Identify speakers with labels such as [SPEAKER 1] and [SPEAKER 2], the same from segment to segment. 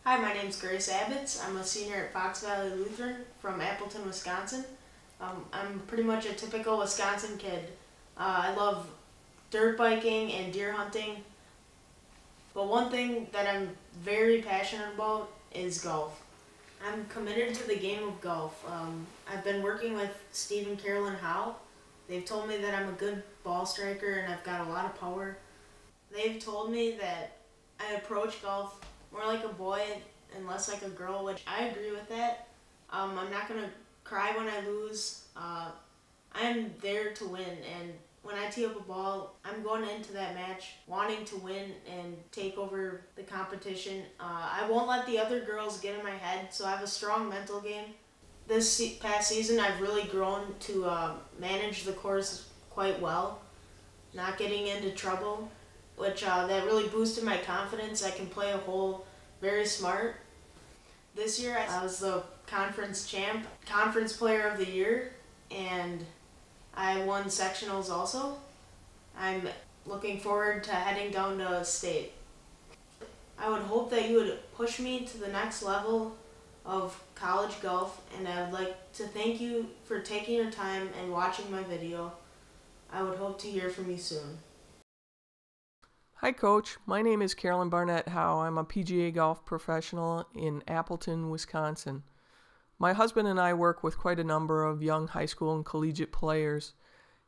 [SPEAKER 1] Hi, my name's Grace Abitz. I'm a senior at Fox Valley Lutheran from Appleton, Wisconsin. I'm pretty much a typical Wisconsin kid. I love dirt biking and deer hunting, but one thing that I'm very passionate about is golf. I'm committed to the game of golf. I've been working with Steve and Carolyn Howe. They've told me that I'm a good ball striker and I've got a lot of power. They've told me that I approach golf more like a boy and less like a girl, which I agree with that. I'm not going to cry when I lose. I'm there to win, and when I tee up a ball, I'm going into that match wanting to win and take over the competition. I won't let the other girls get in my head, so I have a strong mental game. This past season, I've really grown to manage the course quite well, not getting into trouble, which that really boosted my confidence. I can play a hole very smart. This year I was the conference champ, conference player of the year, and I won sectionals also. I'm looking forward to heading down to state. I would hope that you would push me to the next level of college golf, and I would like to thank you for taking your time and watching my video. I would hope to hear from you soon.
[SPEAKER 2] Hi Coach, my name is Carolyn Barnett Howe. I'm a PGA golf professional in Appleton, Wisconsin. My husband and I work with quite a number of young high school and collegiate players,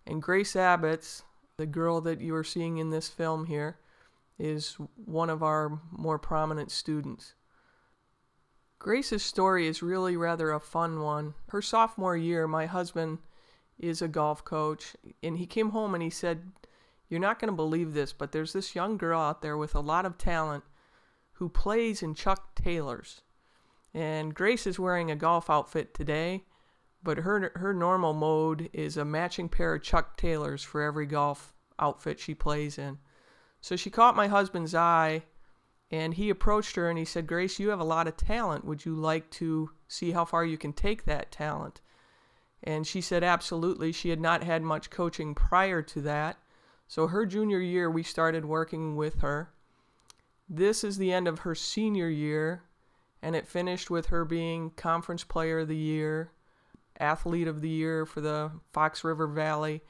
[SPEAKER 2] and Grace Abitz, the girl that you are seeing in this film here, is one of our more prominent students. Grace's story is really rather a fun one. Her sophomore year, my husband is a golf coach, and he came home and he said, "You're not going to believe this, but there's this young girl out there with a lot of talent who plays in Chuck Taylors." And Grace is wearing a golf outfit today, but her normal mode is a matching pair of Chuck Taylors for every golf outfit she plays in. So she caught my husband's eye, and he approached her and he said, "Grace, you have a lot of talent. Would you like to see how far you can take that talent?" And she said absolutely. She had not had much coaching prior to that. So her junior year, we started working with her. This is the end of her senior year, and it finished with her being Conference Player of the Year, Athlete of the Year for the Fox River Valley,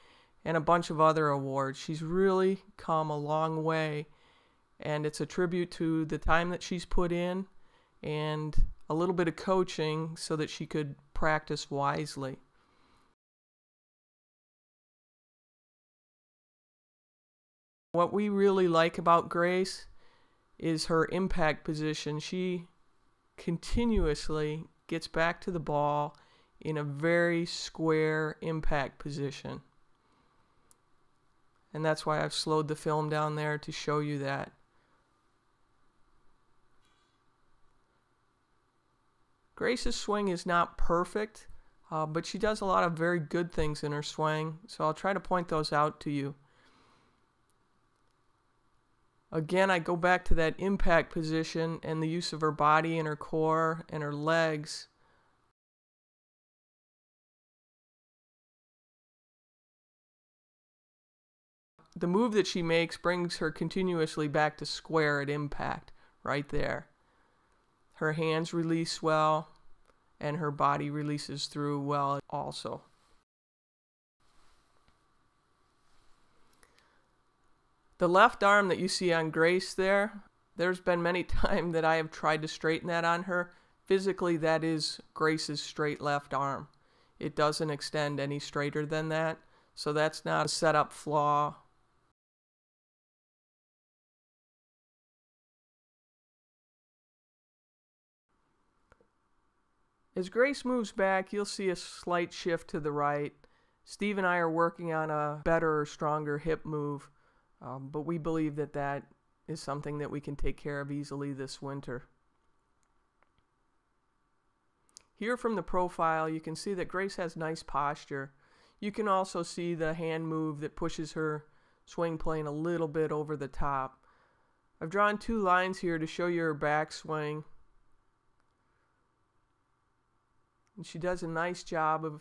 [SPEAKER 2] and a bunch of other awards. She's really come a long way, and it's a tribute to the time that she's put in and a little bit of coaching so that she could practice wisely. What we really like about Grace is her impact position. She continuously gets back to the ball in a very square impact position. And that's why I've slowed the film down there to show you that. Grace's swing is not perfect, but she does a lot of very good things in her swing, so I'll try to point those out to you. Again, I go back to that impact position and the use of her body and her core and her legs. The move that she makes brings her continuously back to square at impact, right there. Her hands release well, and her body releases through well also. The left arm that you see on Grace there's been many times that I have tried to straighten that on her. Physically, that is Grace's straight left arm. It doesn't extend any straighter than that, so that's not a setup flaw. As Grace moves back, you'll see a slight shift to the right. Steve and I are working on a better or stronger hip move. But we believe that that is something that we can take care of easily this winter. Here from the profile, you can see that Grace has nice posture. You can also see the hand move that pushes her swing plane a little bit over the top. I've drawn two lines here to show you her backswing. And she does a nice job of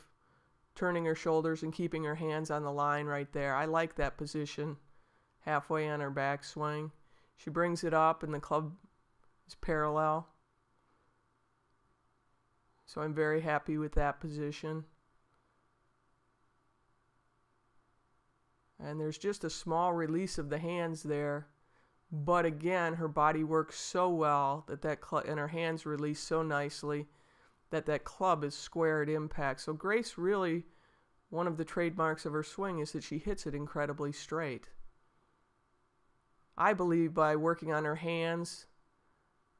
[SPEAKER 2] turning her shoulders and keeping her hands on the line right there. I like that position. Halfway on her backswing. She brings it up and the club is parallel. So I'm very happy with that position. And there's just a small release of the hands there. But again, her body works so well and her hands release so nicely that club is square at impact. So Grace really, one of the trademarks of her swing is that she hits it incredibly straight. I believe by working on her hands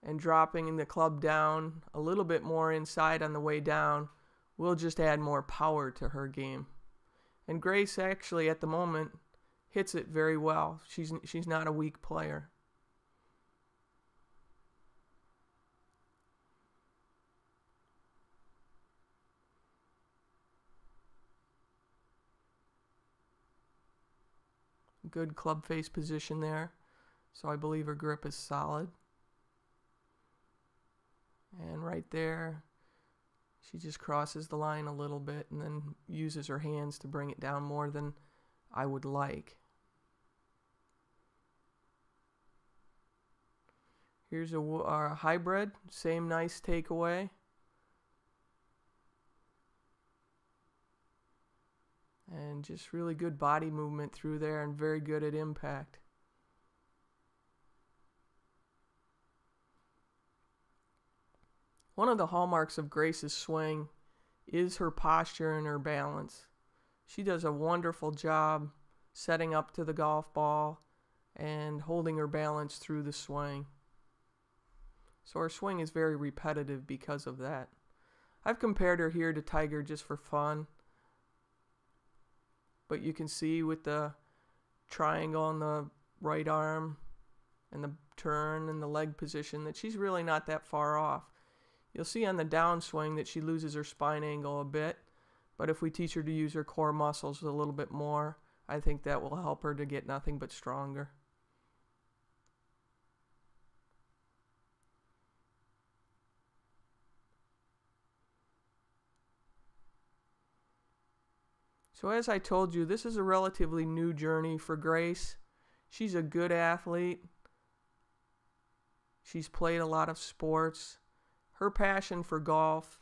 [SPEAKER 2] and dropping the club down a little bit more inside on the way down, we'll just add more power to her game. And Grace actually at the moment hits it very well. She's not a weak player. Good club face position there. So I believe her grip is solid. And right there, she just crosses the line a little bit and then uses her hands to bring it down more than I would like. Here's a hybrid, same nice takeaway. And just really good body movement through there and very good at impact. One of the hallmarks of Grace's swing is her posture and her balance. She does a wonderful job setting up to the golf ball and holding her balance through the swing. So her swing is very repetitive because of that. I've compared her here to Tiger just for fun. But you can see with the triangle on the right arm and the turn and the leg position that she's really not that far off. You'll see on the downswing that she loses her spine angle a bit, but if we teach her to use her core muscles a little bit more, I think that will help her to get nothing but stronger. So as I told you, this is a relatively new journey for Grace. She's a good athlete. She's played a lot of sports. Her passion for golf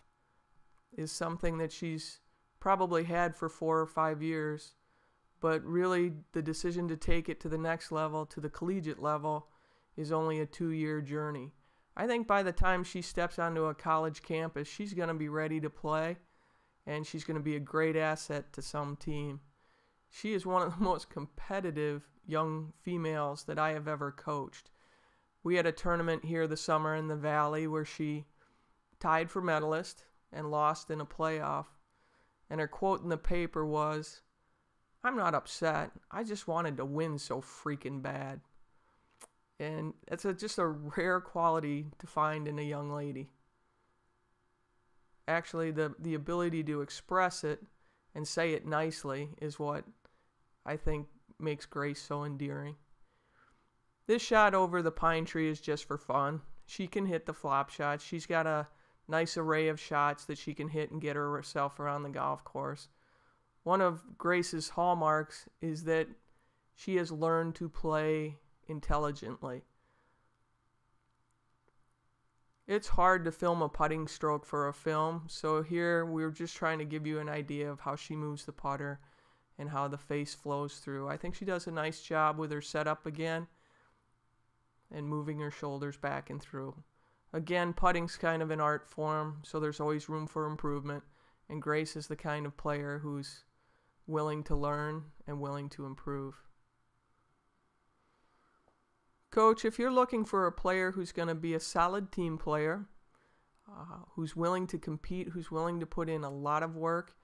[SPEAKER 2] is something that she's probably had for 4 or 5 years, but really the decision to take it to the next level, to the collegiate level, is only a 2-year journey. I think by the time she steps onto a college campus, she's going to be ready to play, and she's going to be a great asset to some team. She is one of the most competitive young females that I have ever coached. We had a tournament here this summer in the Valley where she tied for medalist and lost in a playoff. And her quote in the paper was, "I'm not upset. I just wanted to win so freaking bad." And it's just a rare quality to find in a young lady. Actually, the ability to express it and say it nicely is what I think makes Grace so endearing. This shot over the pine tree is just for fun. She can hit the flop shots. She's got a nice array of shots that she can hit and get herself around the golf course. One of Grace's hallmarks is that she has learned to play intelligently. It's hard to film a putting stroke for a film, so here we're just trying to give you an idea of how she moves the putter and how the face flows through. I think she does a nice job with her setup again and moving her shoulders back and through. Again, putting's kind of an art form, so there's always room for improvement, and Grace is the kind of player who's willing to learn and willing to improve. Coach, if you're looking for a player who's going to be a solid team player, who's willing to compete, who's willing to put in a lot of work,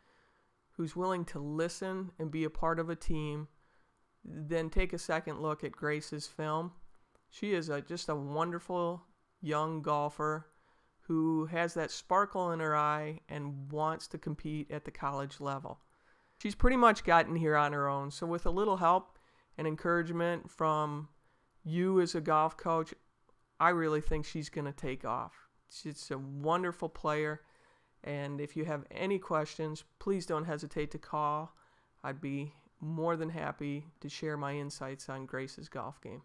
[SPEAKER 2] who's willing to listen and be a part of a team, then take a second look at Grace's film. She is just a wonderful young golfer who has that sparkle in her eye and wants to compete at the college level. She's pretty much gotten here on her own, so with a little help and encouragement from you as a golf coach, I really think she's going to take off. She's a wonderful player, and if you have any questions, please don't hesitate to call. I'd be more than happy to share my insights on Grace's golf game.